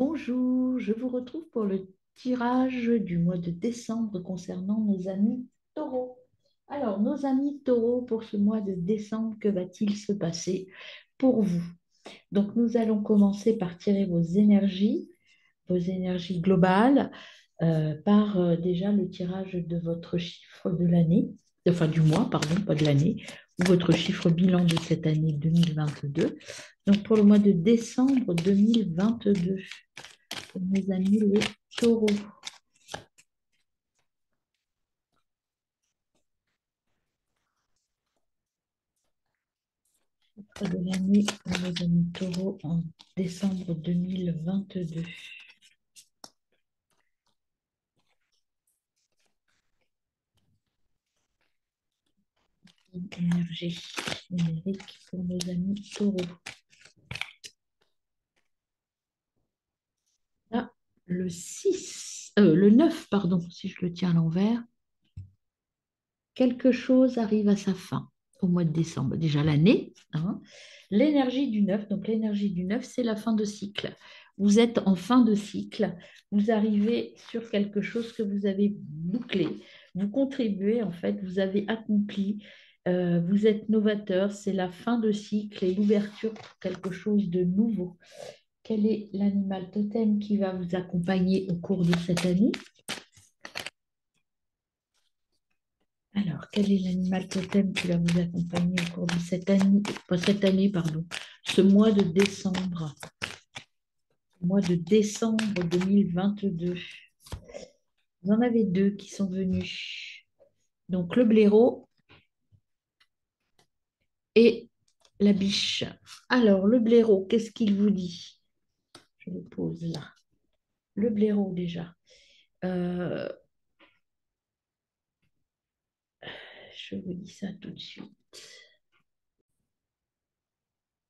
Bonjour, je vous retrouve pour le tirage du mois de décembre concernant nos amis taureaux. Alors, nos amis taureaux, pour ce mois de décembre, que va-t-il se passer pour vous? Donc, nous allons commencer par tirer vos énergies globales, par déjà le tirage de votre chiffre de l'année, enfin du mois, pardon, pas de l'année, ou votre chiffre bilan de cette année 2022. Donc, pour le mois de décembre 2022 pour mes amis les taureaux. Chiffre de l'année pour mes amis taureaux en décembre 2022. Énergie numérique pour nos amis taureaux. Là, le 9, pardon, si je le tiens à l'envers, quelque chose arrive à sa fin au mois de décembre. Déjà l'année, hein. L'énergie du 9, donc l'énergie du 9, c'est la fin de cycle. Vous êtes en fin de cycle, vous arrivez sur quelque chose que vous avez bouclé, vous contribuez en fait, vous avez accompli, vous êtes novateur, c'est la fin de cycle et l'ouverture pour quelque chose de nouveau. Quel est l'animal totem qui va vous accompagner au cours de cette année? Alors, quel est l'animal totem qui va vous accompagner au cours de cette année, pas cette année, pardon, ce mois de décembre 2022. Vous en avez deux qui sont venus. Donc, le blaireau et la biche. Alors, le blaireau, qu'est-ce qu'il vous dit? Je le pose là. Le blaireau, déjà. Euh, je vous dis ça tout de suite.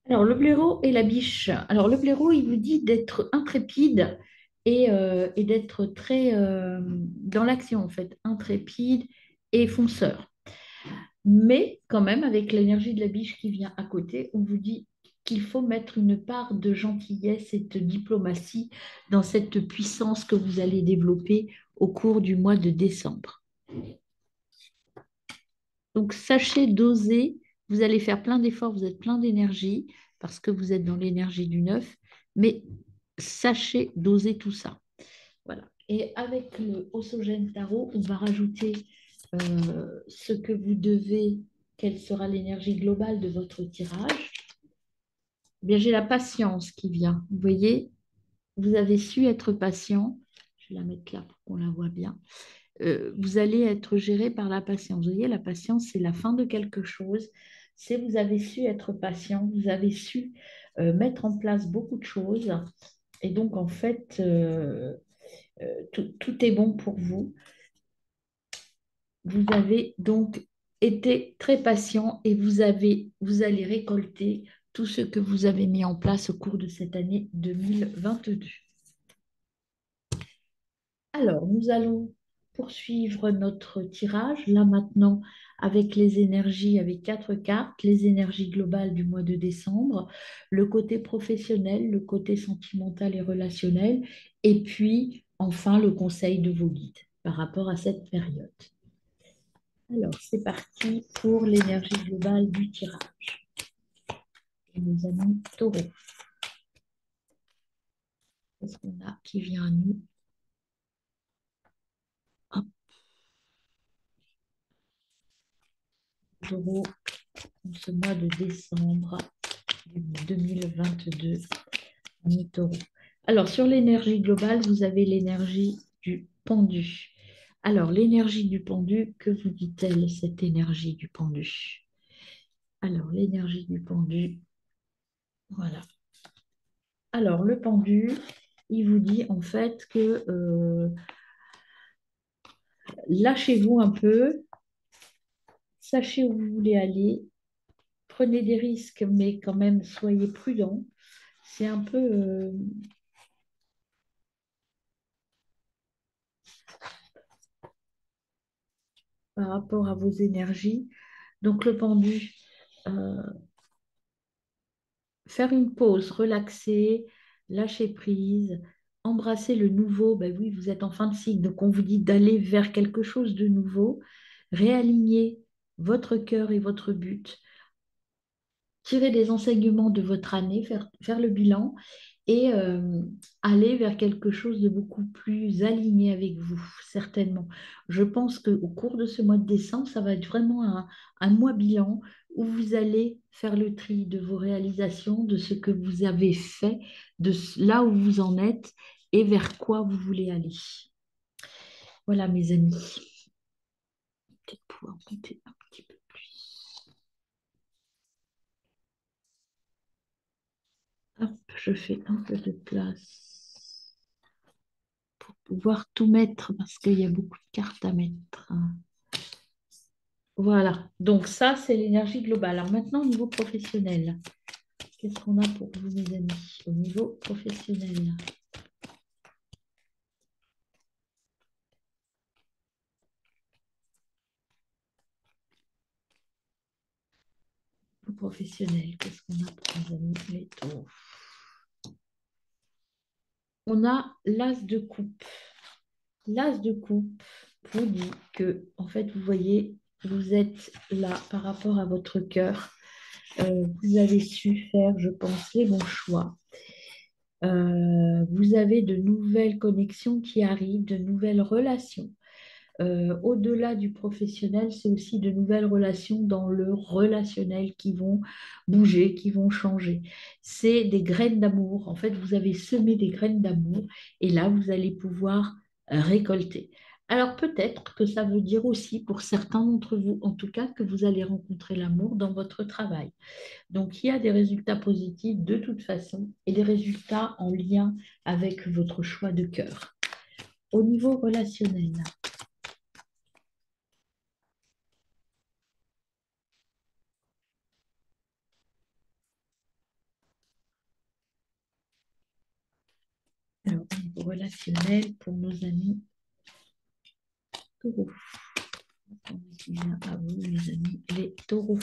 Alors, le blaireau et la biche. Alors, le blaireau, il vous dit d'être intrépide et d'être très dans l'action, en fait, intrépide et fonceur. Mais quand même, avec l'énergie de la biche qui vient à côté, on vous dit qu'il faut mettre une part de gentillesse et de diplomatie dans cette puissance que vous allez développer au cours du mois de décembre. Donc, sachez doser. Vous allez faire plein d'efforts, vous êtes plein d'énergie parce que vous êtes dans l'énergie du neuf, mais sachez doser tout ça. Voilà. Et avec le Osogène Tarot, on va rajouter ce que vous devez, quelle sera l'énergie globale de votre tirage. Eh bien, j'ai la patience qui vient. Vous voyez, vous avez su être patient. Je vais la mettre là pour qu'on la voit bien. Vous allez être géré par la patience. Vous voyez, la patience, c'est la fin de quelque chose. C'est vous avez su être patient, vous avez su mettre en place beaucoup de choses. Et donc, en fait, tout est bon pour vous. Vous avez donc été très patient et vous allez récolter tout ce que vous avez mis en place au cours de cette année 2022. Alors, nous allons poursuivre notre tirage, là maintenant, avec les énergies, avec quatre cartes, les énergies globales du mois de décembre, le côté professionnel, le côté sentimental et relationnel, et puis enfin le conseil de vos guides par rapport à cette période. Alors, c'est parti pour l'énergie globale du tirage. Et mes amis taureaux, qu'est-ce qu'on a qui vient à nous? Hop, taureau, en ce mois de décembre 2022, amis taureaux. Alors, sur l'énergie globale, vous avez l'énergie du pendu. Alors, l'énergie du pendu, que vous dit-elle, cette énergie du pendu? Alors, l'énergie du pendu, voilà. Alors, le pendu, il vous dit en fait que lâchez-vous un peu, sachez où vous voulez aller, prenez des risques, mais quand même soyez prudent. C'est un peu par rapport à vos énergies. Donc le pendu, euh, faire une pause, relaxer, lâcher prise, embrasser le nouveau, ben oui, vous êtes en fin de cycle, donc on vous dit d'aller vers quelque chose de nouveau, réaligner votre cœur et votre but, tirer des enseignements de votre année, faire le bilan et aller vers quelque chose de beaucoup plus aligné avec vous, certainement. Je pense qu'au cours de ce mois de décembre, ça va être vraiment un mois bilan où vous allez faire le tri de vos réalisations, de ce que vous avez fait, là où vous en êtes et vers quoi vous voulez aller. Voilà, mes amis. Peut-être pouvoir monter un petit peu plus. Hop, je fais un peu de place pour pouvoir tout mettre parce qu'il y a beaucoup de cartes à mettre. Voilà, donc ça, c'est l'énergie globale. Alors maintenant, au niveau professionnel, qu'est-ce qu'on a pour vous, mes amis, au niveau professionnel? Au professionnel, qu'est-ce qu'on a pour mes amis, les taureaux? On a l'as de coupe. L'as de coupe vous dit que, en fait, vous voyez, vous êtes là par rapport à votre cœur. Vous avez su faire, je pense, les bons choix. Vous avez de nouvelles connexions qui arrivent, de nouvelles relations. Au-delà du professionnel, c'est aussi de nouvelles relations dans le relationnel qui vont bouger, qui vont changer. C'est des graines d'amour. En fait, vous avez semé des graines d'amour et là, vous allez pouvoir récolter. Alors peut-être que ça veut dire aussi pour certains d'entre vous, en tout cas, que vous allez rencontrer l'amour dans votre travail. Donc il y a des résultats positifs de toute façon et des résultats en lien avec votre choix de cœur. Au niveau relationnel, alors, au niveau relationnel, pour nos amis taureaux. On vient à vous, les amis, les taureaux,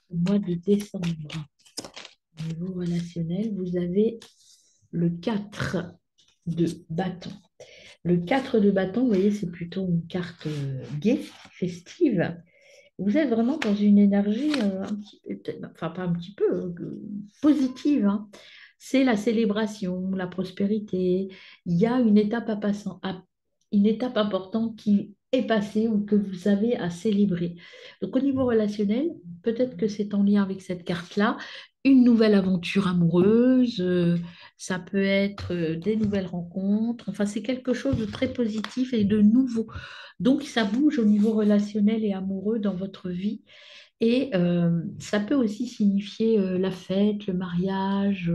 au mois de décembre. Au niveau relationnel, vous avez le 4 de bâton. Le 4 de bâton, vous voyez, c'est plutôt une carte gaie, festive. Vous êtes vraiment dans une énergie un petit peu, enfin pas un petit peu, positive, hein. C'est la célébration, la prospérité. Il y a une étape une étape importante qui est passée ou que vous avez à célébrer. Donc au niveau relationnel, peut-être que c'est en lien avec cette carte-là, une nouvelle aventure amoureuse, ça peut être des nouvelles rencontres, enfin c'est quelque chose de très positif et de nouveau. Donc ça bouge au niveau relationnel et amoureux dans votre vie. Et ça peut aussi signifier la fête, le mariage,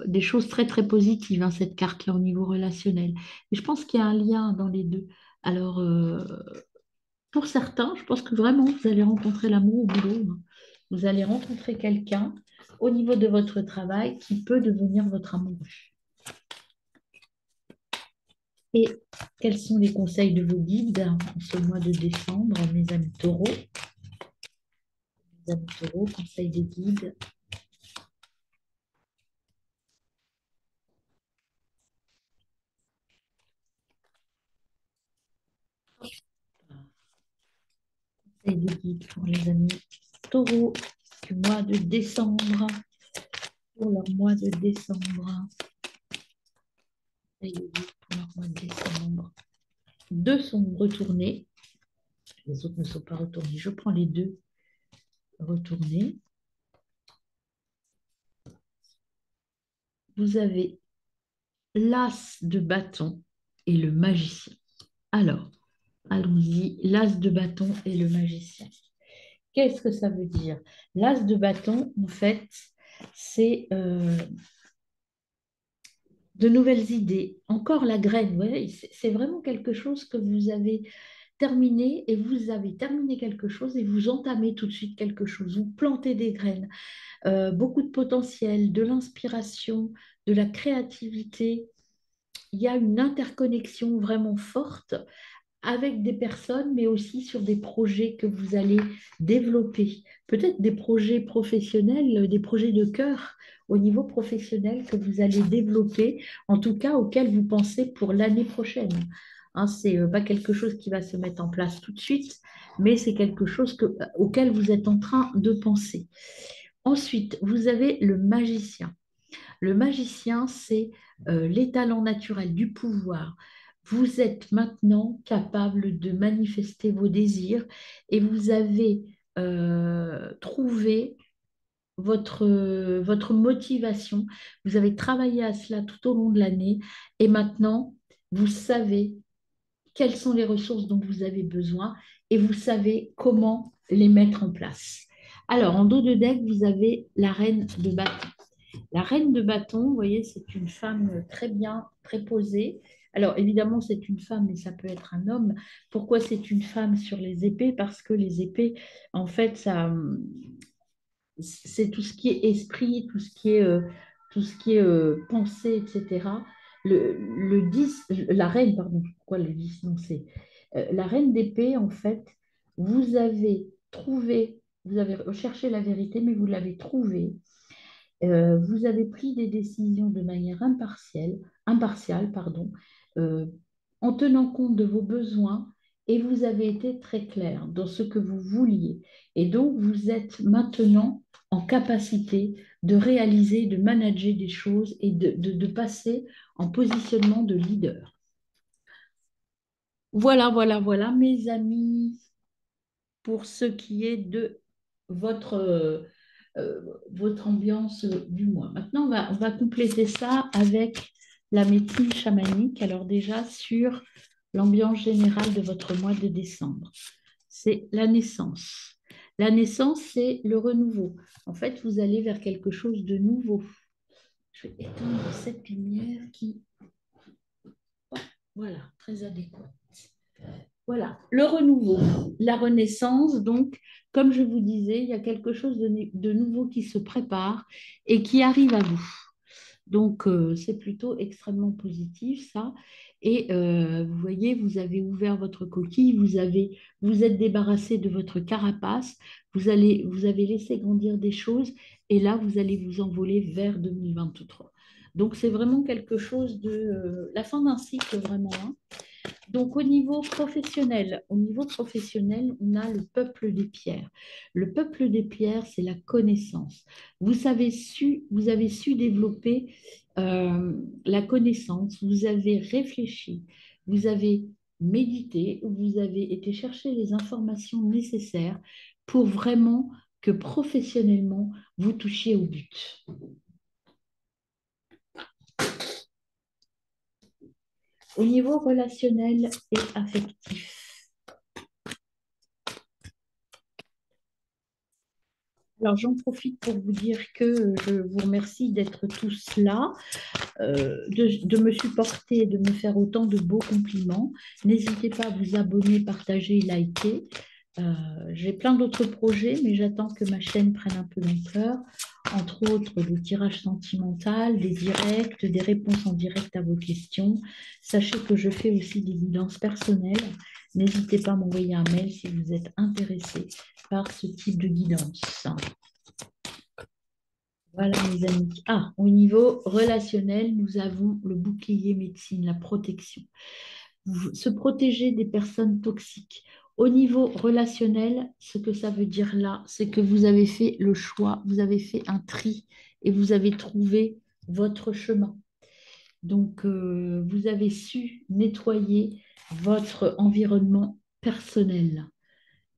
des choses très très positives, hein, cette carte-là au niveau relationnel. Et je pense qu'il y a un lien dans les deux. Alors, pour certains, je pense que vraiment, vous allez rencontrer l'amour au boulot, hein. Vous allez rencontrer quelqu'un au niveau de votre travail qui peut devenir votre amoureux. Et quels sont les conseils de vos guides en ce mois de décembre, mes amis taureaux? Les amis taureaux, conseils des guides. Conseils des guides pour les amis taureaux du mois de décembre. Pour leur mois de décembre. Conseils des guides pour leur mois de décembre. Deux sont retournés. Les autres ne sont pas retournés. Je prends les deux retournés. Vous avez l'as de bâton et le magicien. Alors, allons-y. L'as de bâton et le magicien. Qu'est-ce que ça veut dire? L'as de bâton, en fait, c'est de nouvelles idées. Encore la graine, ouais, c'est vraiment quelque chose que vous avez terminé et vous avez terminé quelque chose et vous entamez tout de suite quelque chose. Vous plantez des graines. Beaucoup de potentiel, de l'inspiration, de la créativité. Il y a une interconnexion vraiment forte avec des personnes, mais aussi sur des projets que vous allez développer. Peut-être des projets professionnels, des projets de cœur au niveau professionnel que vous allez développer, en tout cas auxquels vous pensez pour l'année prochaine. Hein, ce n'est pas quelque chose qui va se mettre en place tout de suite, mais c'est quelque chose auquel vous êtes en train de penser. Ensuite, vous avez le magicien. Le magicien, c'est les talents naturels du pouvoir. Vous êtes maintenant capable de manifester vos désirs et vous avez trouvé votre motivation. Vous avez travaillé à cela tout au long de l'année et maintenant, vous savez quelles sont les ressources dont vous avez besoin et vous savez comment les mettre en place. Alors, en dos de deck, vous avez la reine de bâton. La reine de bâton, vous voyez, c'est une femme très bien, très posée. Alors, évidemment, c'est une femme, mais ça peut être un homme. Pourquoi c'est une femme sur les épées? Parce que les épées, en fait, ça, c'est tout ce qui est esprit, tout ce qui est pensée, etc. Le 10, la reine, pardon, pourquoi le 10? Non, c'est la reine d'épée, en fait, vous avez trouvé, vous avez recherché la vérité, mais vous l'avez trouvée. Vous avez pris des décisions de manière impartiale, pardon, euh, en tenant compte de vos besoins et vous avez été très clair dans ce que vous vouliez. Et donc, vous êtes maintenant en capacité de réaliser, de manager des choses et de passer en positionnement de leader. Voilà, voilà, voilà, mes amis, pour ce qui est de votre, votre ambiance du mois. Maintenant, on va compléter ça avec la médecine chamanique. Alors déjà, sur l'ambiance générale de votre mois de décembre, c'est la naissance. La naissance, c'est le renouveau. En fait, vous allez vers quelque chose de nouveau. Je vais éteindre cette lumière qui, voilà, très adéquate. Voilà, le renouveau, la renaissance. Donc, comme je vous disais, il y a quelque chose de nouveau qui se prépare et qui arrive à vous. Donc, c'est plutôt extrêmement positif, ça. Et vous voyez, vous avez ouvert votre coquille, vous êtes débarrassé de votre carapace, vous avez laissé grandir des choses, et là, vous allez vous envoler vers 2023. Donc, c'est vraiment quelque chose de la fin d'un cycle, vraiment, hein. Donc, au niveau professionnel, on a le peuple des pierres. Le peuple des pierres, c'est la connaissance. Vous avez su développer la connaissance, vous avez réfléchi, vous avez médité, vous avez été chercher les informations nécessaires pour vraiment que professionnellement, vous touchiez au but. Au niveau relationnel et affectif. Alors, j'en profite pour vous dire que je vous remercie d'être tous là, de me supporter et de me faire autant de beaux compliments. N'hésitez pas à vous abonner, partager, liker. J'ai plein d'autres projets, mais j'attends que ma chaîne prenne un peu d'ampleur. Entre autres, des tirages sentimentaux, des directs, des réponses en direct à vos questions. Sachez que je fais aussi des guidances personnelles. N'hésitez pas à m'envoyer un mail si vous êtes intéressé par ce type de guidance. Voilà, mes amis. Ah, au niveau relationnel, nous avons le bouclier médecine, la protection. Se protéger des personnes toxiques. Au niveau relationnel, ce que ça veut dire là, c'est que vous avez fait le choix, vous avez fait un tri et vous avez trouvé votre chemin. Donc, vous avez su nettoyer votre environnement personnel.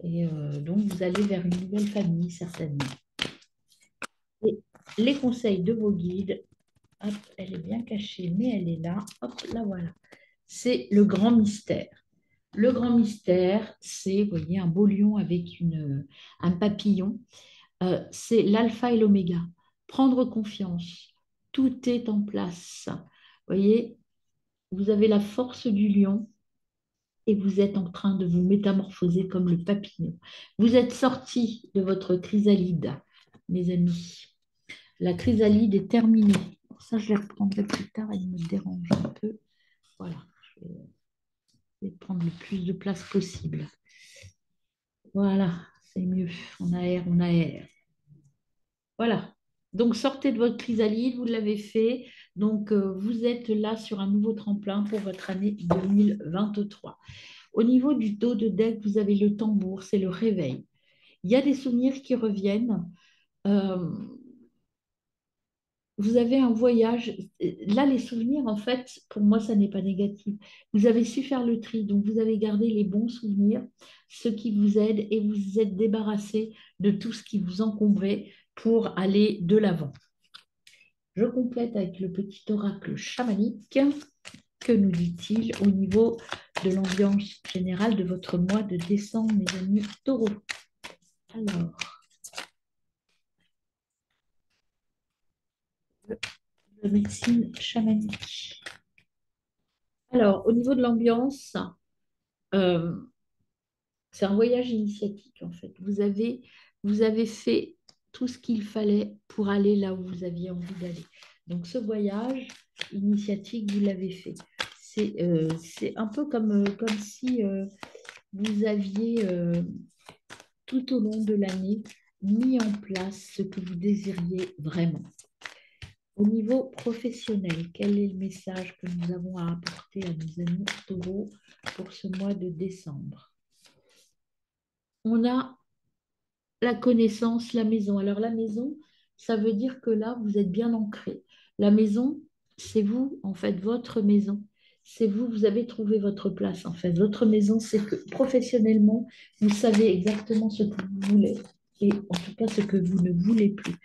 Et donc, vous allez vers une nouvelle famille, certainement. Et les conseils de vos guides, hop, elle est bien cachée, mais elle est là. Hop, la voilà. C'est le grand mystère. Le grand mystère, c'est, vous voyez, un beau lion avec un papillon. C'est l'alpha et l'oméga. Prendre confiance. Tout est en place. Vous voyez, vous avez la force du lion et vous êtes en train de vous métamorphoser comme le papillon. Vous êtes sorti de votre chrysalide, mes amis. La chrysalide est terminée. Ça, je les reprendrai plus tard, il me dérange un peu. Voilà. Et prendre le plus de place possible. Voilà, c'est mieux. On aère, on aère. Voilà. Donc, sortez de votre chrysalide, vous l'avez fait. Donc, vous êtes là sur un nouveau tremplin pour votre année 2023. Au niveau du dos de deck, vous avez le tambour, c'est le réveil. Il y a des souvenirs qui reviennent. Euh, vous avez un voyage. Là, les souvenirs, en fait, pour moi, ça n'est pas négatif. Vous avez su faire le tri, donc vous avez gardé les bons souvenirs, ceux qui vous aident, et vous vous êtes débarrassé de tout ce qui vous encombrait pour aller de l'avant. Je complète avec le petit oracle chamanique. Que nous dit-il au niveau de l'ambiance générale de votre mois de décembre, mes amis taureaux? Alors, la médecine chamanique. Alors, au niveau de l'ambiance, euh, c'est un voyage initiatique en fait. Vous avez fait tout ce qu'il fallait pour aller là où vous aviez envie d'aller. Donc, ce voyage initiatique, vous l'avez fait. C'est un peu comme si vous aviez tout au long de l'année mis en place ce que vous désiriez vraiment. Au niveau professionnel, quel est le message que nous avons à apporter à nos amis taureaux pour ce mois de décembre? On a la connaissance, la maison. Alors la maison, ça veut dire que là, vous êtes bien ancré. La maison, c'est vous, en fait, votre maison. C'est vous, vous avez trouvé votre place, en fait. Votre maison, c'est que professionnellement, vous savez exactement ce que vous voulez et en tout cas ce que vous ne voulez plus.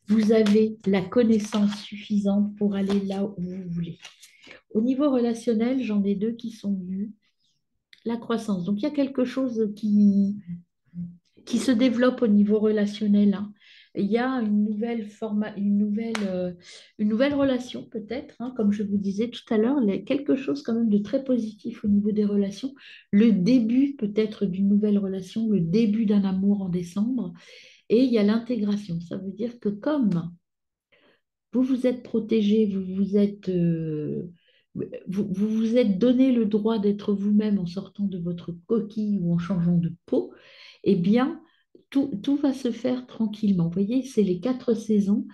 Vous avez la connaissance suffisante pour aller là où vous voulez. Au niveau relationnel, j'en ai deux qui sont venus. La croissance. Donc, il y a quelque chose qui se développe au niveau relationnel, hein. Il y a une nouvelle relation peut-être, hein, comme je vous disais tout à l'heure, quelque chose quand même de très positif au niveau des relations. Le début peut-être d'une nouvelle relation, le début d'un amour en décembre. Et il y a l'intégration. Ça veut dire que comme vous vous êtes protégé, vous vous êtes donné le droit d'être vous-même en sortant de votre coquille ou en changeant de peau, eh bien, tout va se faire tranquillement. Vous voyez, c'est les 4 saisons,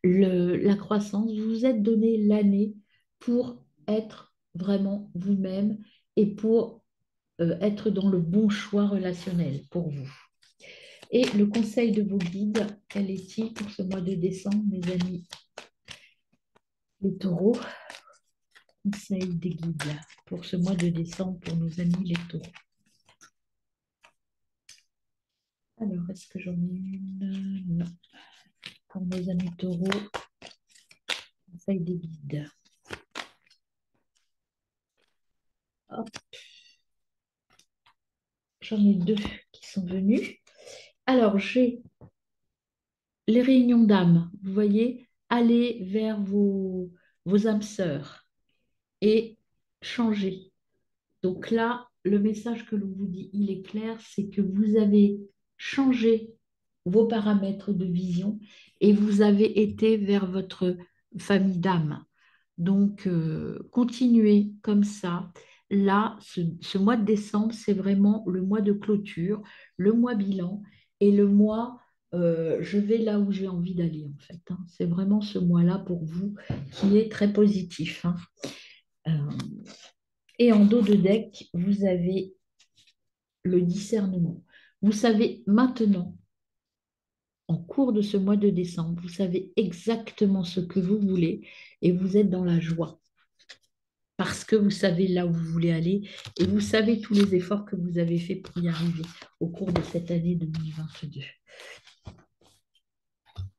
la croissance. Vous vous êtes donné l'année pour être vraiment vous-même et pour être dans le bon choix relationnel pour vous. Et le conseil de vos guides, quel est-il pour ce mois de décembre, mes amis les taureaux? Conseil des guides pour ce mois de décembre pour nos amis les taureaux. Alors, est-ce que j'en ai une? Non. Pour nos amis taureaux, conseil des guides. Hop, j'en ai deux qui sont venus. Alors, j'ai les réunions d'âmes. Vous voyez, allez vers vos âmes sœurs et changer. Donc là, le message que l'on vous dit, il est clair, c'est que vous avez changé vos paramètres de vision et vous avez été vers votre famille d'âme. Donc, continuez comme ça. Là, ce mois de décembre, c'est vraiment le mois de clôture, le mois bilan et le mois je vais là où j'ai envie d'aller, en fait, hein. C'est vraiment ce mois-là pour vous qui est très positif, hein. Euh, et en dos de deck, vous avez le discernement. Vous savez maintenant, en cours de ce mois de décembre, vous savez exactement ce que vous voulez et vous êtes dans la joie parce que vous savez là où vous voulez aller et vous savez tous les efforts que vous avez faits pour y arriver au cours de cette année 2022.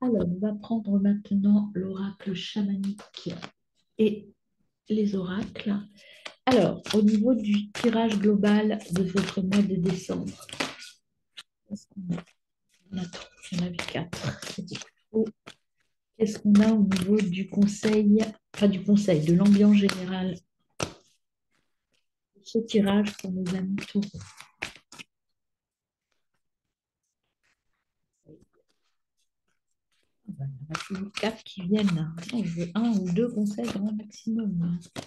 Alors, on va prendre maintenant l'oracle chamanique et les oracles. Alors, au niveau du tirage global de votre mois de décembre, qu'est-ce qu'on a? On a trop, j'en avais 4. C'est beaucoup trop. Qu'est-ce qu'on a au niveau du conseil, enfin du conseil, de l'ambiance générale de ce tirage pour nos amis taureaux? Ah ben, il y en a toujours 4 qui viennent, là. On veut un ou deux conseils grand maximum, là.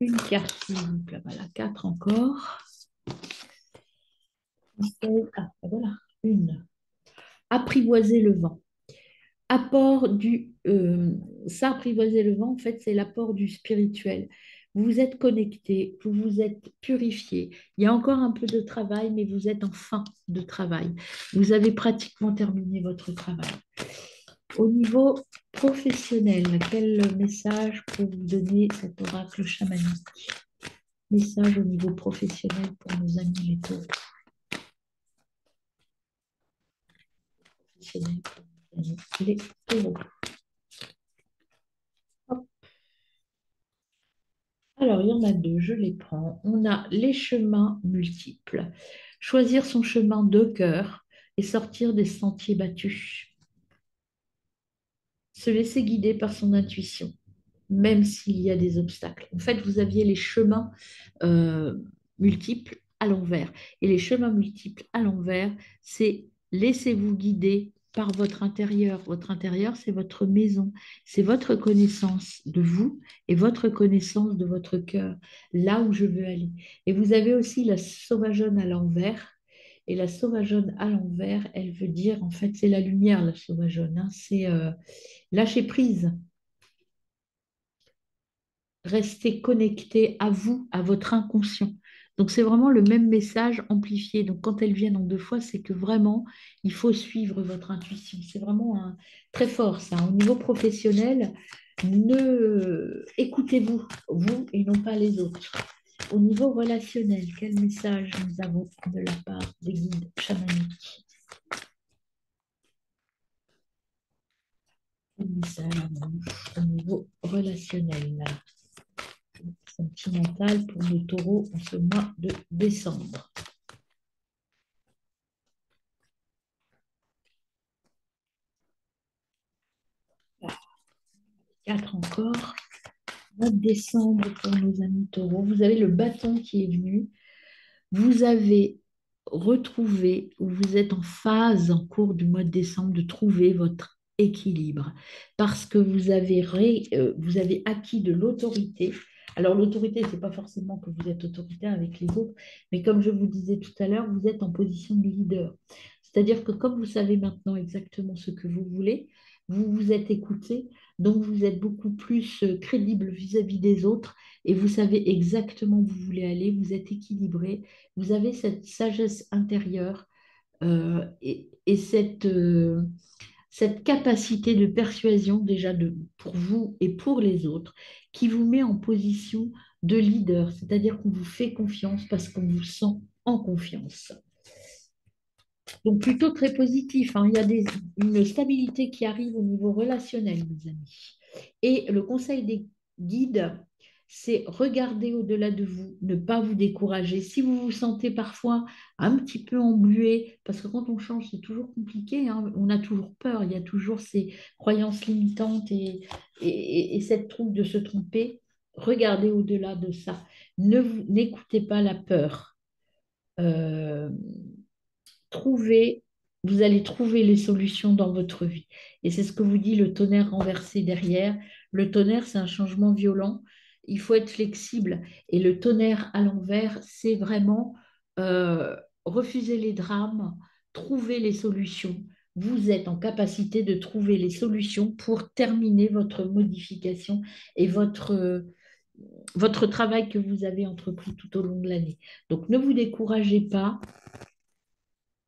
Une carte, s'il vous plaît. Voilà, quatre encore. Ah, voilà, une. Apprivoiser le vent. Apport ça, apprivoiser le vent, en fait, c'est l'apport du spirituel. Vous vous êtes connecté, vous vous êtes purifié. Il y a encore un peu de travail, mais vous êtes en fin de travail. Vous avez pratiquement terminé votre travail. Au niveau professionnel, quel message peut vous donner cet oracle chamanique? Message au niveau professionnel pour nos amis les taureaux. Professionnel pour nos amis les taureaux. Hop. Alors, il y en a deux, je les prends. On a les chemins multiples. Choisir son chemin de cœur et sortir des sentiers battus. Se laisser guider par son intuition, même s'il y a des obstacles. En fait, vous aviez les chemins euh, multiples à l'envers. Et les chemins multiples à l'envers, c'est laissez-vous guider par votre intérieur. Votre intérieur, c'est votre maison, c'est votre connaissance de vous et votre connaissance de votre cœur, là où je veux aller. Et vous avez aussi la sauvageonne à l'envers. Et la sauvageonne à l'envers, elle veut dire, en fait, c'est la lumière, la sauvageonne, hein, c'est lâcher prise, rester connecté à vous, à votre inconscient. Donc c'est vraiment le même message amplifié. Donc quand elles viennent en deux fois, c'est que vraiment, il faut suivre votre intuition. C'est vraiment très fort ça. Au niveau professionnel, écoutez-vous, vous et non pas les autres. Au niveau relationnel, quel message nous avons de la part des guides chamaniques? Quel message au niveau relationnel? Sentimentale pour le taureau en ce mois de décembre. Quatre encore. Mois de décembre pour nos amis taureaux. Vous avez le bâton qui est venu. Vous avez retrouvé, ou vous êtes en phase en cours du mois de décembre de trouver votre équilibre parce que vous avez acquis de l'autorité. Alors l'autorité, ce n'est pas forcément que vous êtes autoritaire avec les autres, mais comme je vous disais tout à l'heure, vous êtes en position de leader. C'est-à-dire que comme vous savez maintenant exactement ce que vous voulez, vous vous êtes écouté, donc vous êtes beaucoup plus crédible vis-à-vis des autres et vous savez exactement où vous voulez aller, vous êtes équilibré, vous avez cette sagesse intérieure et cette capacité de persuasion déjà pour vous et pour les autres qui vous met en position de leader, c'est-à-dire qu'on vous fait confiance parce qu'on vous sent en confiance. Donc plutôt très positif, hein. Il y a une stabilité qui arrive au niveau relationnel, mes amis. Et le conseil des guides, c'est regarder au-delà de vous, ne pas vous décourager. Si vous vous sentez parfois un petit peu englué, parce que quand on change, c'est toujours compliqué, hein, on a toujours peur, il y a toujours ces croyances limitantes et cette troupe de se tromper. Regardez au-delà de ça. N'écoutez pas la peur. Euh, trouver, vous allez trouver les solutions dans votre vie. Et c'est ce que vous dit le tonnerre renversé derrière. Le tonnerre, c'est un changement violent. Il faut être flexible. Et le tonnerre à l'envers, c'est vraiment refuser les drames, trouver les solutions. Vous êtes en capacité de trouver les solutions pour terminer votre modification et votre travail que vous avez entrepris tout au long de l'année. Donc ne vous découragez pas,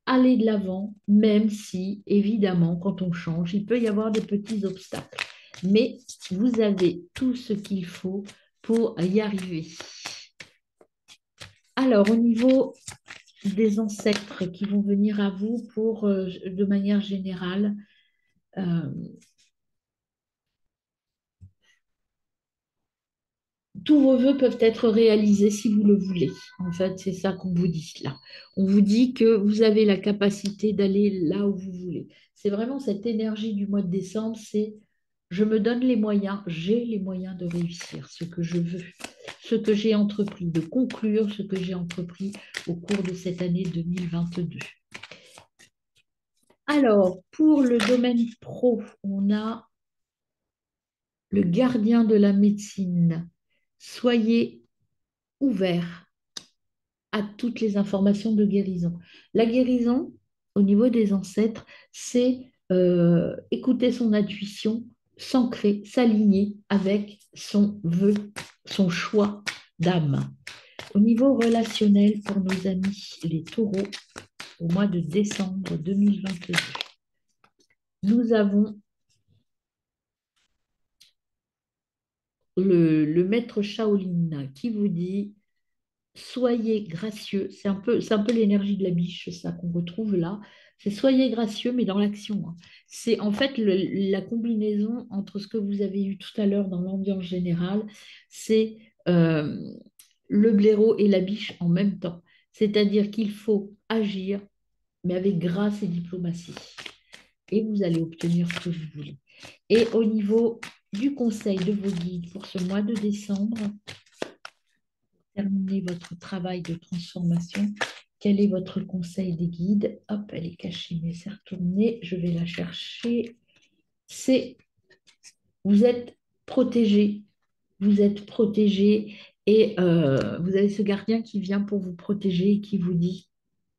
aller de l'avant, même si, évidemment, quand on change, il peut y avoir des petits obstacles. Mais vous avez tout ce qu'il faut pour y arriver. Alors, au niveau des ancêtres qui vont venir à vous de manière générale, euh, tous vos vœux peuvent être réalisés si vous le voulez. En fait, c'est ça qu'on vous dit là. On vous dit que vous avez la capacité d'aller là où vous voulez. C'est vraiment cette énergie du mois de décembre, c'est je me donne les moyens, j'ai les moyens de réussir ce que je veux, ce que j'ai entrepris, de conclure ce que j'ai entrepris au cours de cette année 2022. Alors, pour le domaine pro, on a le gardien de la médecine, soyez ouverts à toutes les informations de guérison. La guérison, au niveau des ancêtres, c'est écouter son intuition, s'ancrer, s'aligner avec son vœu, son choix d'âme. Au niveau relationnel, pour nos amis les taureaux, au mois de décembre 2022, nous avons le maître Shaolin qui vous dit soyez gracieux. C'est un peu l'énergie de la biche, ça qu'on retrouve là. C'est soyez gracieux, mais dans l'action, hein. C'est en fait la combinaison entre ce que vous avez eu tout à l'heure dans l'ambiance générale, c'est le blaireau et la biche en même temps. C'est-à-dire qu'il faut agir, mais avec grâce et diplomatie. Et vous allez obtenir ce que vous voulez. Et au niveau du conseil de vos guides pour ce mois de décembre, terminez votre travail de transformation. Quel est votre conseil des guides? Hop, elle est cachée, mais c'est retourné. Je vais la chercher. C'est vous êtes protégé. Vous êtes protégé et vous avez ce gardien qui vient pour vous protéger et qui vous dit,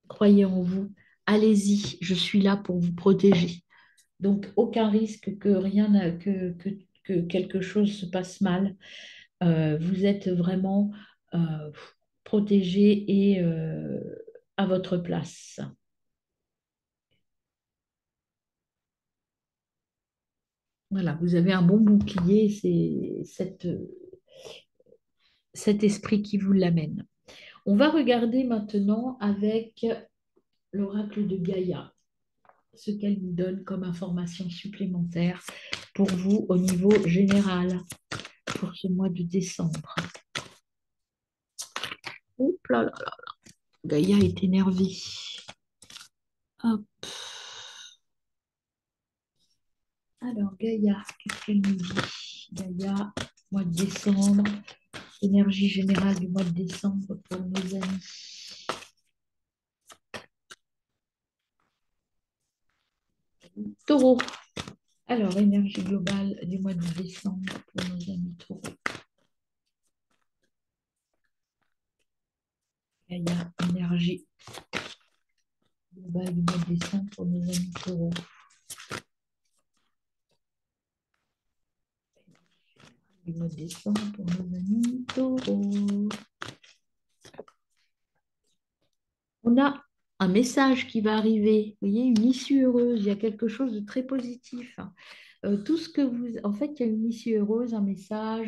croyez en vous, allez-y, je suis là pour vous protéger. Donc, aucun risque que rien, que quelque chose se passe mal. Vous êtes vraiment euh, protégé et à votre place. Voilà, vous avez un bon bouclier, c'est cet esprit qui vous l'amène. On va regarder maintenant avec l'oracle de Gaïa, ce qu'elle nous donne comme information supplémentaire pour vous au niveau général pour ce mois de décembre. Oups là là là, Gaïa est énervée. Hop. Alors, Gaïa, qu'est-ce qu'elle nous dit? Gaïa, mois de décembre, énergie générale du mois de décembre pour nos amis. Taureau. Alors, énergie globale du mois de décembre pour nos amis taureaux. Gaïa, énergie globale du mois de décembre pour nos amis taureaux. Du mois de décembre pour nos amis taureaux. On a un message qui va arriver, vous voyez, une issue heureuse, il y a quelque chose de très positif. Tout ce que vous... En fait, il y a une issue heureuse, un message,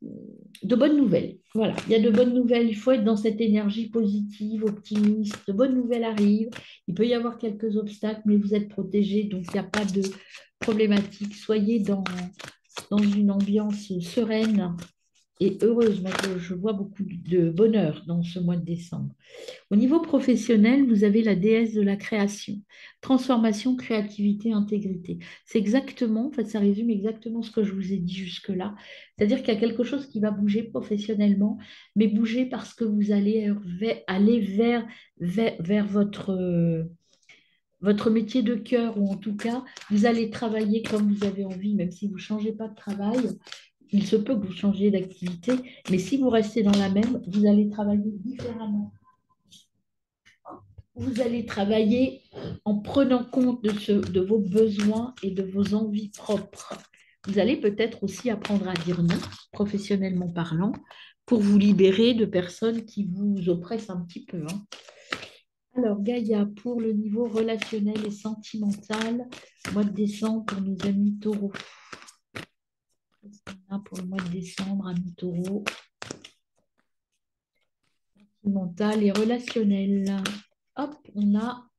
de bonnes nouvelles. Voilà, il y a de bonnes nouvelles, il faut être dans cette énergie positive, optimiste, de bonnes nouvelles arrivent. Il peut y avoir quelques obstacles, mais vous êtes protégés, donc il n'y a pas de problématique. Soyez dans une ambiance sereine et heureuse. Moi, je vois beaucoup de bonheur dans ce mois de décembre. Au niveau professionnel, vous avez la déesse de la création, transformation, créativité, intégrité. C'est exactement, en fait, ça résume exactement ce que je vous ai dit jusque-là. C'est-à-dire qu'il y a quelque chose qui va bouger professionnellement, mais bouger parce que vous allez aller vers votre métier de cœur, ou en tout cas, vous allez travailler comme vous avez envie, même si vous ne changez pas de travail. Il se peut que vous changiez d'activité, mais si vous restez dans la même, vous allez travailler différemment. Vous allez travailler en prenant compte de vos besoins et de vos envies propres. Vous allez peut-être aussi apprendre à dire non, professionnellement parlant, pour vous libérer de personnes qui vous oppressent un petit peu, hein. Alors, Gaïa, pour le niveau relationnel et sentimental, mois de décembre pour nos amis taureaux. Qu'est-ce qu'on a pour le mois de décembre, amis taureaux? Sentimental et relationnel. Hop, on a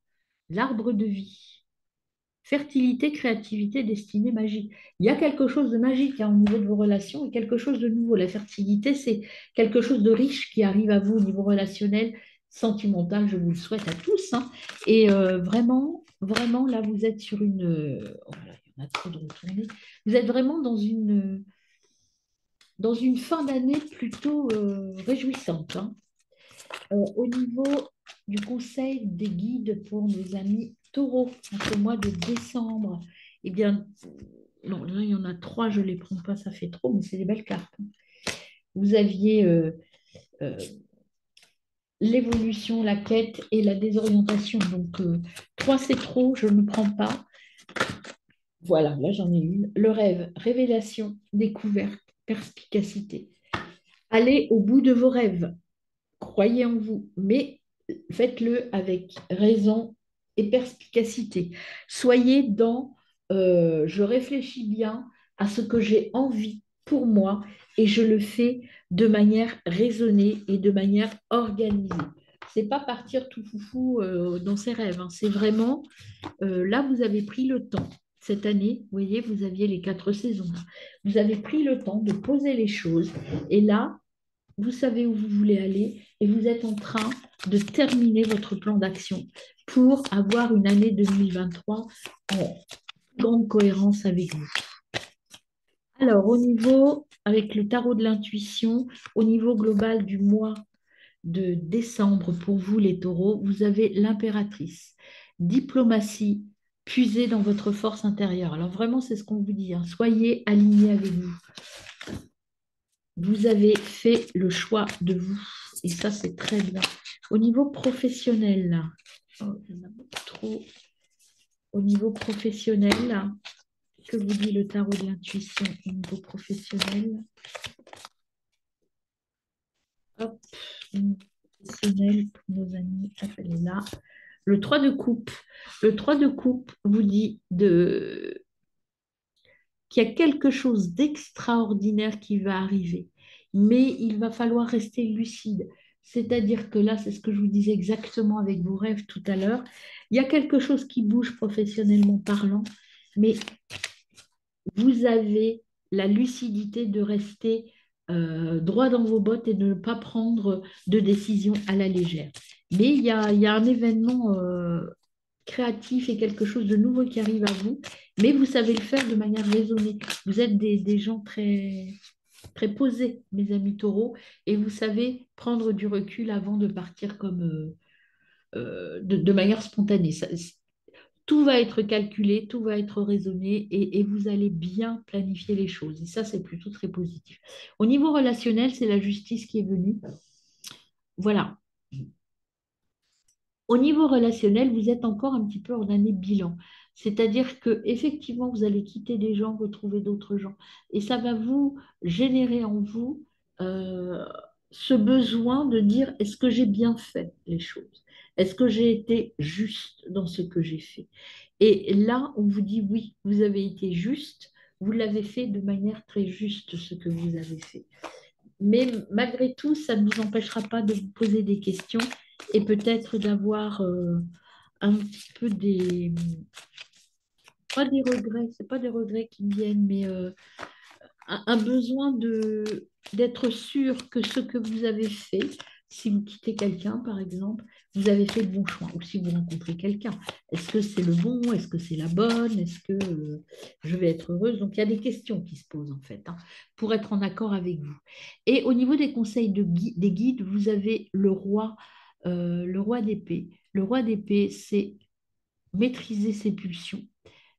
l'arbre de vie. Fertilité, créativité, destinée, magie. Il y a quelque chose de magique, hein, au niveau de vos relations et quelque chose de nouveau. La fertilité, c'est quelque chose de riche qui arrive à vous au niveau relationnel, sentimental. Je vous le souhaite à tous, hein. Et vraiment, vraiment, là, vous êtes sur une... oh là, il y en a trop de retournées. Vous êtes vraiment dans une fin d'année plutôt réjouissante, hein. Au niveau du conseil des guides pour nos amis taureaux en ce mois de décembre, eh bien, non, là, il y en a trois, je ne les prends pas, ça fait trop, mais c'est des belles cartes. vous aviez euh, l'évolution, la quête et la désorientation. Donc, 3, c'est trop, je ne prends pas. Voilà, là j'en ai une. Le rêve, révélation, découverte, perspicacité. Allez au bout de vos rêves. Croyez en vous, mais faites-le avec raison et perspicacité. Soyez dans je réfléchis bien à ce que j'ai envie pour moi et je le fais de manière raisonnée et de manière organisée. C'est pas partir tout foufou dans ses rêves, hein. C'est vraiment là, vous avez pris le temps. Cette année, vous voyez, vous aviez les 4 saisons. Vous avez pris le temps de poser les choses. Et là, vous savez où vous voulez aller et vous êtes en train de terminer votre plan d'action pour avoir une année 2023 en grande cohérence avec vous. Alors, au niveau, avec le tarot de l'intuition, au niveau global du mois de décembre pour vous, les taureaux, vous avez l'impératrice. Diplomatie, puisez dans votre force intérieure. Alors, vraiment, c'est ce qu'on vous dit, hein. Soyez alignés avec vous. Vous avez fait le choix de vous. Et ça, c'est très bien. Au niveau professionnel, oh, il y en a beaucoup trop. Au niveau professionnel, que vous dit le tarot de l'intuition au niveau professionnel? Hop, professionnel pour nos amis, elle est là. Le 3 de coupe. Le 3 de coupe vous dit qu'il y a quelque chose d'extraordinaire qui va arriver, mais il va falloir rester lucide. C'est-à-dire que là, c'est ce que je vous disais exactement avec vos rêves tout à l'heure. Il y a quelque chose qui bouge professionnellement parlant, mais vous avez la lucidité de rester droit dans vos bottes et de ne pas prendre de décision à la légère. Mais il y a un événement créatif et quelque chose de nouveau qui arrive à vous, mais vous savez le faire de manière raisonnée. Vous êtes des gens très, très posés, mes amis taureaux, et vous savez prendre du recul avant de partir comme de manière spontanée. Tout va être calculé, tout va être raisonné et vous allez bien planifier les choses. Et ça, c'est plutôt très positif. Au niveau relationnel, c'est la justice qui est venue. Voilà. Au niveau relationnel, vous êtes encore un petit peu en année bilan. C'est-à-dire que effectivement, vous allez quitter des gens, retrouver d'autres gens. Et ça va vous générer en vous euh, ce besoin de dire, est-ce que j'ai bien fait les choses? Est-ce que j'ai été juste dans ce que j'ai fait? Et là, on vous dit, oui, vous avez été juste, vous l'avez fait de manière très juste, ce que vous avez fait. Mais malgré tout, ça ne vous empêchera pas de vous poser des questions et peut-être d'avoir un petit peu pas des regrets, c'est pas des regrets qui me viennent, mais un besoin d'être sûr que ce que vous avez fait, si vous quittez quelqu'un, par exemple, vous avez fait le bon choix. Ou si vous rencontrez quelqu'un, est-ce que c'est le bon? Est-ce que c'est la bonne? Est-ce que je vais être heureuse? Donc, il y a des questions qui se posent, en fait, hein, pour être en accord avec vous. Et au niveau des conseils des guides, vous avez le roi d'épée. Le roi d'épée, c'est maîtriser ses pulsions,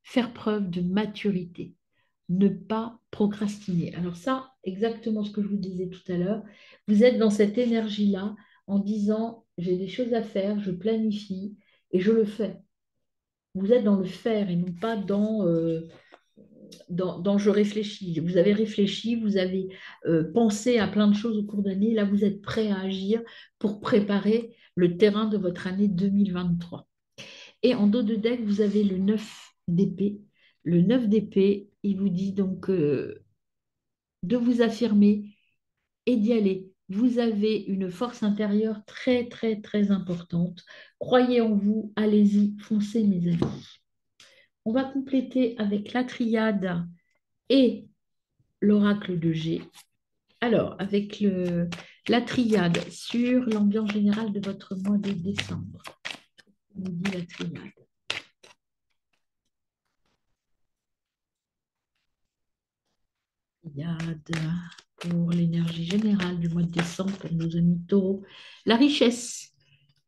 faire preuve de maturité, ne pas procrastiner. Alors ça, exactement ce que je vous disais tout à l'heure, vous êtes dans cette énergie-là en disant, j'ai des choses à faire, je planifie et je le fais. Vous êtes dans le faire et non pas dans je réfléchis. Vous avez réfléchi, vous avez pensé à plein de choses au cours d'année. Là, vous êtes prêt à agir pour préparer le terrain de votre année 2023. Et en dos de deck, vous avez le 9 d'épée. Le 9 d'épée, il vous dit donc de vous affirmer et d'y aller. Vous avez une force intérieure très, très, très importante. Croyez en vous, allez-y, foncez, mes amis. On va compléter avec la triade et l'oracle de G. Alors, avec la triade sur l'ambiance générale de votre mois de décembre. On nous dit la triade. Pour l'énergie générale du mois de décembre pour nos amis taureaux. La richesse.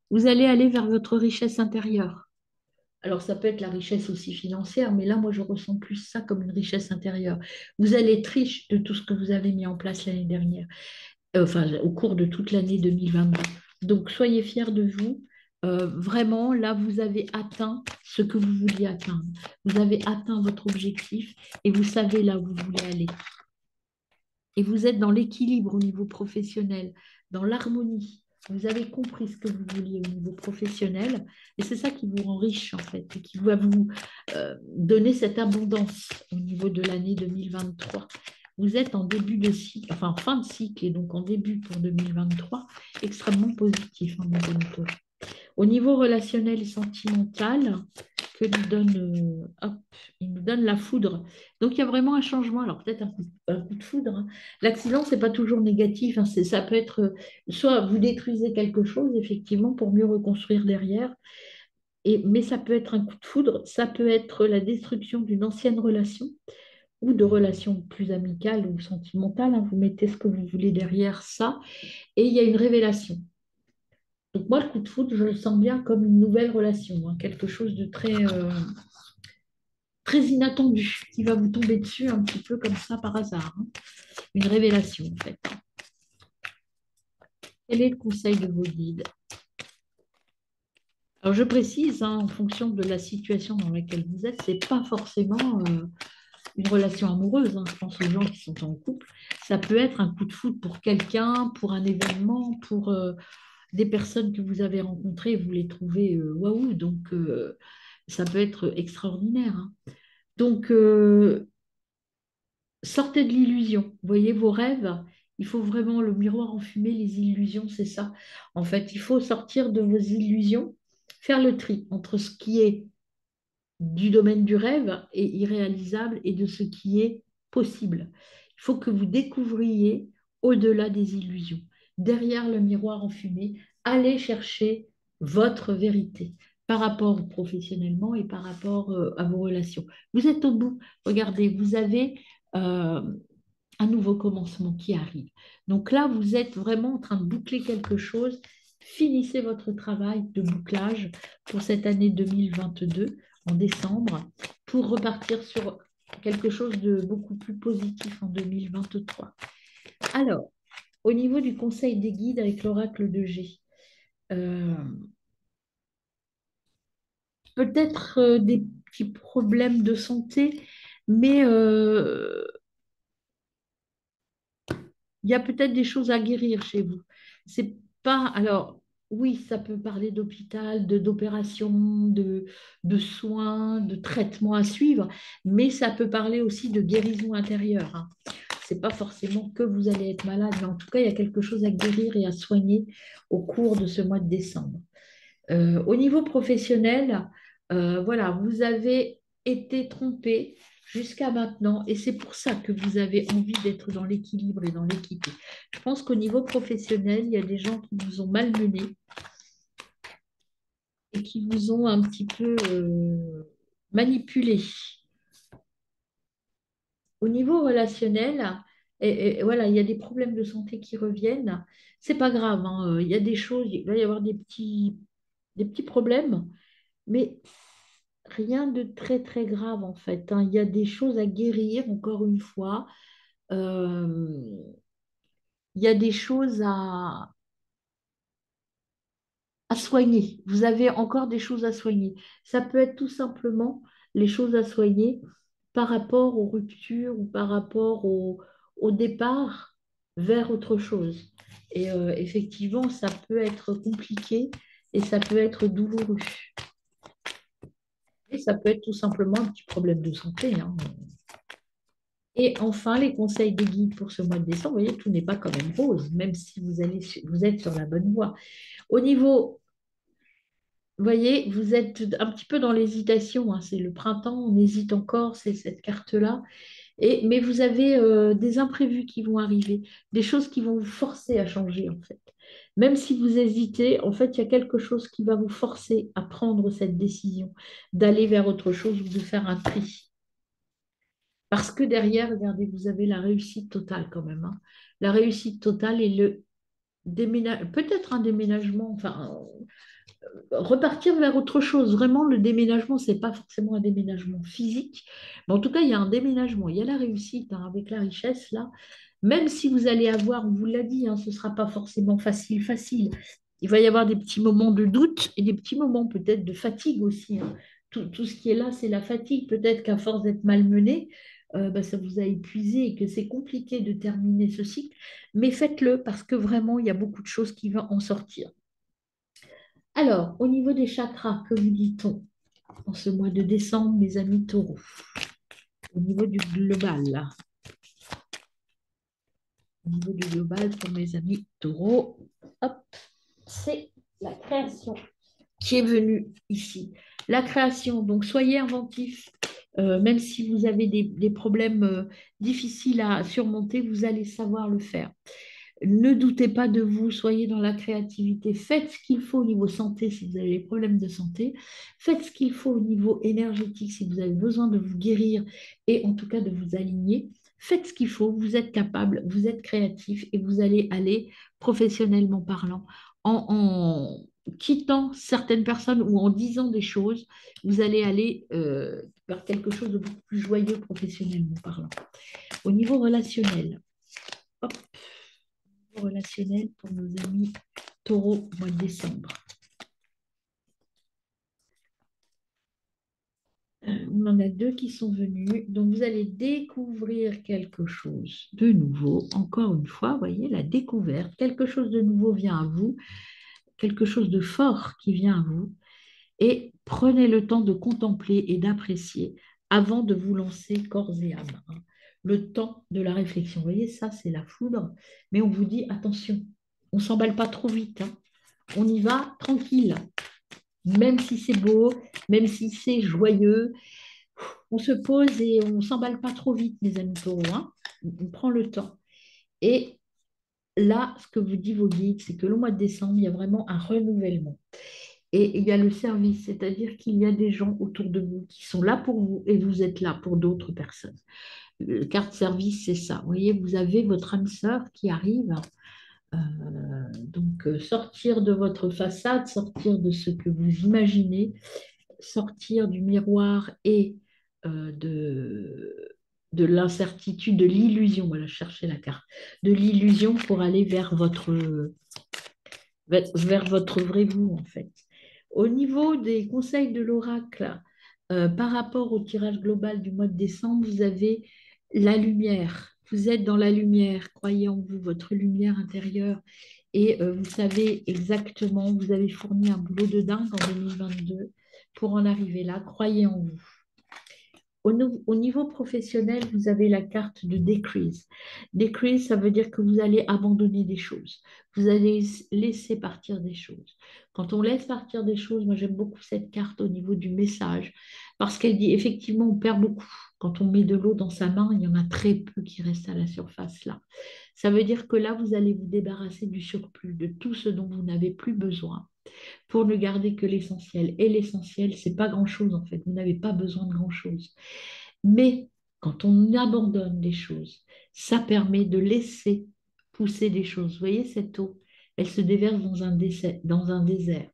Vous allez aller vers votre richesse intérieure. Alors, ça peut être la richesse aussi financière, mais là, moi, je ressens plus ça comme une richesse intérieure. Vous allez être riche de tout ce que vous avez mis en place l'année dernière, enfin, au cours de toute l'année 2022. Donc, soyez fiers de vous. Vraiment, là, vous avez atteint ce que vous vouliez atteindre. Vous avez atteint votre objectif et vous savez là où vous voulez aller. Et vous êtes dans l'équilibre au niveau professionnel, dans l'harmonie. Vous avez compris ce que vous vouliez au niveau professionnel et c'est ça qui vous rend riche en fait et qui va vous donner cette abondance au niveau de l'année 2023. Vous êtes en début de cycle, enfin en fin de cycle et donc en début pour 2023, extrêmement positif en niveau méthode. Au niveau relationnel et sentimental, que nous donne, hop, il nous donne la foudre. Donc il y a vraiment un changement. Alors peut-être un coup de foudre, hein. L'accident, c'est pas toujours négatif, hein. Ça peut être soit vous détruisez quelque chose, effectivement, pour mieux reconstruire derrière. Mais ça peut être un coup de foudre, ça peut être la destruction d'une ancienne relation ou de relations plus amicales ou sentimentales, hein. Vous mettez ce que vous voulez derrière ça. Et il y a une révélation. Donc moi, le coup de foudre, je le sens bien comme une nouvelle relation, hein, quelque chose de très inattendu qui va vous tomber dessus un petit peu comme ça par hasard, hein. Une révélation en fait. Quel est le conseil de vos guides? Alors je précise, hein, en fonction de la situation dans laquelle vous êtes, c'est pas forcément une relation amoureuse, hein. Je pense aux gens qui sont en couple. Ça peut être un coup de foudre pour quelqu'un, pour un événement, pour des personnes que vous avez rencontrées, vous les trouvez waouh, donc ça peut être extraordinaire, hein. Donc, sortez de l'illusion. Vous voyez vos rêves, il faut vraiment le miroir enfumé, les illusions, c'est ça. En fait, il faut sortir de vos illusions, faire le tri entre ce qui est du domaine du rêve et irréalisable et de ce qui est possible. Il faut que vous découvriez au-delà des illusions. Derrière le miroir enfumé, allez chercher votre vérité par rapport professionnellement et par rapport à vos relations. Vous êtes au bout. Regardez, vous avez euh, un nouveau commencement qui arrive. Donc là, vous êtes vraiment en train de boucler quelque chose. Finissez votre travail de bouclage pour cette année 2022 en décembre pour repartir sur quelque chose de beaucoup plus positif en 2023. Alors, au niveau du conseil des guides avec l'oracle de G, euh, peut-être des petits problèmes de santé, mais il y a peut-être des choses à guérir chez vous. C'est pas, alors, oui, ça peut parler d'hôpital, d'opération, de soins, de traitements à suivre, mais ça peut parler aussi de guérison intérieure, hein. C'est pas forcément que vous allez être malade, mais en tout cas, il y a quelque chose à guérir et à soigner au cours de ce mois de décembre. Au niveau professionnel, voilà, vous avez été trompé jusqu'à maintenant et c'est pour ça que vous avez envie d'être dans l'équilibre et dans l'équité. Je pense qu'au niveau professionnel, il y a des gens qui vous ont malmené et qui vous ont un petit peu manipulé. Au niveau relationnel, et voilà, il y a des problèmes de santé qui reviennent. C'est pas grave, hein, il y a des choses, il va y avoir des petits problèmes. Mais rien de très très grave en fait, hein. Il y a des choses à guérir, encore une fois. Euh, il y a des choses à soigner. Vous avez encore des choses à soigner. Ça peut être tout simplement les choses à soigner par rapport aux ruptures ou par rapport au départ vers autre chose. Et effectivement, ça peut être compliqué et ça peut être douloureux. Et ça peut être tout simplement un petit problème de santé, hein. Et enfin, les conseils des guides pour ce mois de décembre, vous voyez, tout n'est pas quand même rose, même si vous êtes sur la bonne voie. Au niveau, vous voyez, vous êtes un petit peu dans l'hésitation, hein. C'est le printemps, on hésite encore, c'est cette carte-là. Mais vous avez des imprévus qui vont arriver, des choses qui vont vous forcer à changer, en fait. Même si vous hésitez, en fait, il y a quelque chose qui va vous forcer à prendre cette décision, d'aller vers autre chose ou de faire un tri. Parce que derrière, regardez, vous avez la réussite totale quand même, hein. La réussite totale et le déménagement, peut-être un déménagement, enfin, repartir vers autre chose. Vraiment, le déménagement, c'est pas forcément un déménagement physique, mais en tout cas, il y a un déménagement. Il y a la réussite hein, avec la richesse, là. Même si vous allez avoir, on vous l'a dit, hein, ce ne sera pas forcément facile, facile. Il va y avoir des petits moments de doute et des petits moments peut-être de fatigue aussi. Hein. Tout ce qui est là, c'est la fatigue. Peut-être qu'à force d'être malmené, bah, ça vous a épuisé et que c'est compliqué de terminer ce cycle. Mais faites-le parce que vraiment, il y a beaucoup de choses qui vont en sortir. Alors, au niveau des chakras, que vous dit-on en ce mois de décembre, mes amis taureaux? Au niveau du global, là. Au niveau du global, pour mes amis taureaux, hop, c'est la création qui est venue ici. La création, donc soyez inventifs, même si vous avez des problèmes difficiles à surmonter, vous allez savoir le faire. Ne doutez pas de vous, soyez dans la créativité, faites ce qu'il faut au niveau santé si vous avez des problèmes de santé, faites ce qu'il faut au niveau énergétique si vous avez besoin de vous guérir et en tout cas de vous aligner. Faites ce qu'il faut, vous êtes capable, vous êtes créatif et vous allez aller professionnellement parlant en quittant certaines personnes ou en disant des choses, vous allez aller vers quelque chose de beaucoup plus joyeux professionnellement parlant. Au niveau relationnel, hop, relationnel pour nos amis taureaux au mois de décembre. On en a deux qui sont venus. Donc, vous allez découvrir quelque chose de nouveau. Encore une fois, vous voyez, la découverte. Quelque chose de nouveau vient à vous. Quelque chose de fort qui vient à vous. Et prenez le temps de contempler et d'apprécier avant de vous lancer corps et âme. Hein. Le temps de la réflexion. Vous voyez, ça, c'est la foudre. Mais on vous dit, attention, on ne s'emballe pas trop vite. Hein. On y va tranquille. Même si c'est beau, même si c'est joyeux, on se pose et on ne s'emballe pas trop vite, mes amis taureaux. Hein. On prend le temps. Et là, ce que vous dit vos guides, c'est que le mois de décembre, il y a vraiment un renouvellement. Et il y a le service, c'est-à-dire qu'il y a des gens autour de vous qui sont là pour vous et vous êtes là pour d'autres personnes. Le carte service, c'est ça. Vous voyez, vous avez votre âme sœur qui arrive. Donc, sortir de votre façade, sortir de ce que vous imaginez, sortir du miroir et de l'incertitude, de l'illusion. Voilà, chercher la carte. De l'illusion pour aller vers votre vrai vous, en fait. Au niveau des conseils de l'oracle, par rapport au tirage global du mois de décembre, vous avez la lumière. Vous êtes dans la lumière, croyez en vous, votre lumière intérieure. Et vous savez exactement, vous avez fourni un boulot de dingue en 2022 pour en arriver là. Croyez en vous. Au niveau professionnel, vous avez la carte de decrease. Decrease, ça veut dire que vous allez abandonner des choses. Vous allez laisser partir des choses. Quand on laisse partir des choses, moi j'aime beaucoup cette carte au niveau du message, parce qu'elle dit effectivement on perd beaucoup. Quand on met de l'eau dans sa main, il y en a très peu qui restent à la surface là. Ça veut dire que là, vous allez vous débarrasser du surplus, de tout ce dont vous n'avez plus besoin pour ne garder que l'essentiel. Et l'essentiel, c'est pas grand-chose en fait. Vous n'avez pas besoin de grand-chose. Mais quand on abandonne des choses, ça permet de laisser pousser des choses. Vous voyez, cette eau, elle se déverse dans un désert.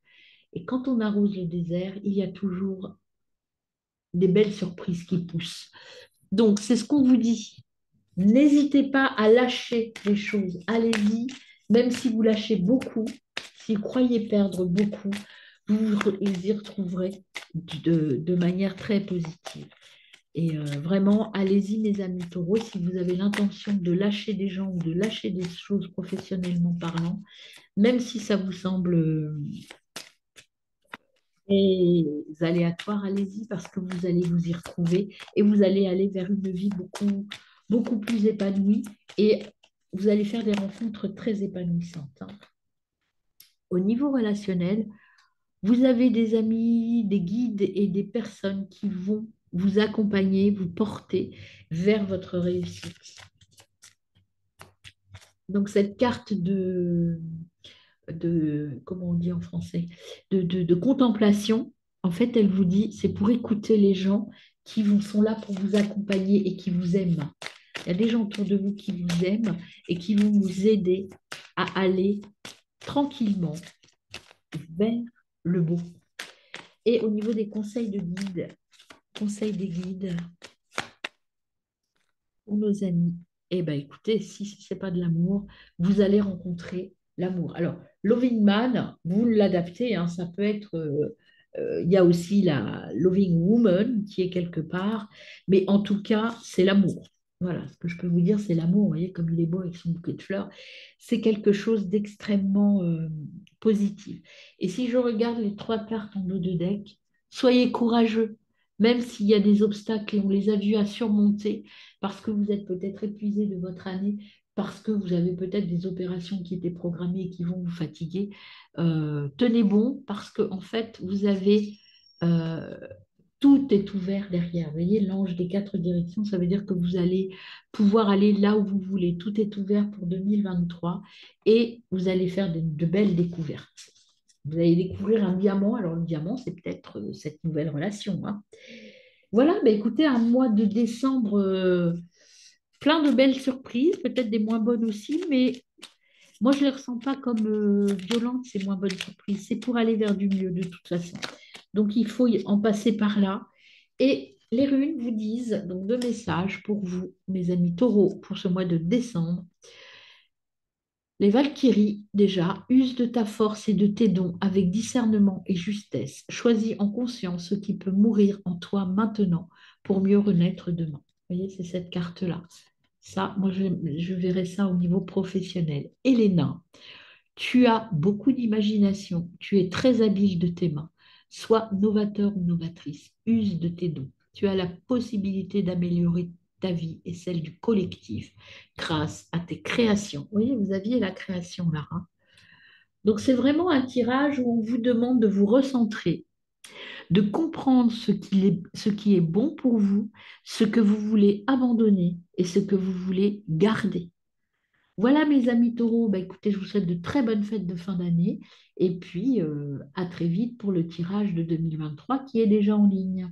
Et quand on arrose le désert, il y a toujours des belles surprises qui poussent. Donc, c'est ce qu'on vous dit. N'hésitez pas à lâcher les choses. Allez-y, même si vous lâchez beaucoup, si vous croyez perdre beaucoup, vous y retrouverez de manière très positive. Et vraiment, allez-y, mes amis taureaux, si vous avez l'intention de lâcher des gens ou de lâcher des choses professionnellement parlant, même si ça vous semble très aléatoire, allez-y parce que vous allez vous y retrouver et vous allez aller vers une vie beaucoup, beaucoup plus épanouie et vous allez faire des rencontres très épanouissantes. Hein. Au niveau relationnel, vous avez des amis, des guides et des personnes qui vont vous accompagner, vous porter vers votre réussite. Donc cette carte comment on dit en français, de contemplation, en fait, elle vous dit, c'est pour écouter les gens qui sont là pour vous accompagner et qui vous aiment. Il y a des gens autour de vous qui vous aiment et qui vont vous aider à aller tranquillement vers le beau. Et au niveau des conseils des guides pour nos amis, eh bien écoutez, si ce n'est pas de l'amour, vous allez rencontrer l'amour. Alors, Loving Man, vous l'adaptez, hein, ça peut être, il y a aussi la Loving Woman qui est quelque part, mais en tout cas, c'est l'amour. Voilà, ce que je peux vous dire, c'est l'amour. Vous voyez, comme il est beau avec son bouquet de fleurs, c'est quelque chose d'extrêmement positif. Et si je regarde les trois cartes en dos de deck, soyez courageux, même s'il y a des obstacles et on les a vus à surmonter parce que vous êtes peut-être épuisé de votre année, parce que vous avez peut-être des opérations qui étaient programmées et qui vont vous fatiguer. Tenez bon parce que en fait, vous avez euh, tout est ouvert derrière. Vous voyez, l'ange des quatre directions, ça veut dire que vous allez pouvoir aller là où vous voulez. Tout est ouvert pour 2023 et vous allez faire de belles découvertes. Vous allez découvrir un diamant. Alors, le diamant, c'est peut-être cette nouvelle relation, hein. Voilà, bah écoutez, un mois de décembre plein de belles surprises, peut-être des moins bonnes aussi, mais moi, je ne les ressens pas comme violentes, ces moins bonnes surprises. C'est pour aller vers du mieux, de toute façon. Donc, il faut en passer par là. Et les runes vous disent, donc deux messages pour vous, mes amis taureaux, pour ce mois de décembre. Les Valkyries, déjà, use de ta force et de tes dons avec discernement et justesse. Choisis en conscience ce qui peut mourir en toi maintenant pour mieux renaître demain. Vous voyez, c'est cette carte-là. Ça, moi, je verrais ça au niveau professionnel. Elena, tu as beaucoup d'imagination, tu es très habile de tes mains. Sois novateur ou novatrice, use de tes dons. Tu as la possibilité d'améliorer ta vie et celle du collectif grâce à tes créations. Vous voyez, vous aviez la création là, hein. Donc c'est vraiment un tirage où on vous demande de vous recentrer, de comprendre ce qui est bon pour vous, ce que vous voulez abandonner et ce que vous voulez garder. Voilà mes amis taureaux, bah, écoutez, je vous souhaite de très bonnes fêtes de fin d'année et puis à très vite pour le tirage de 2023 qui est déjà en ligne.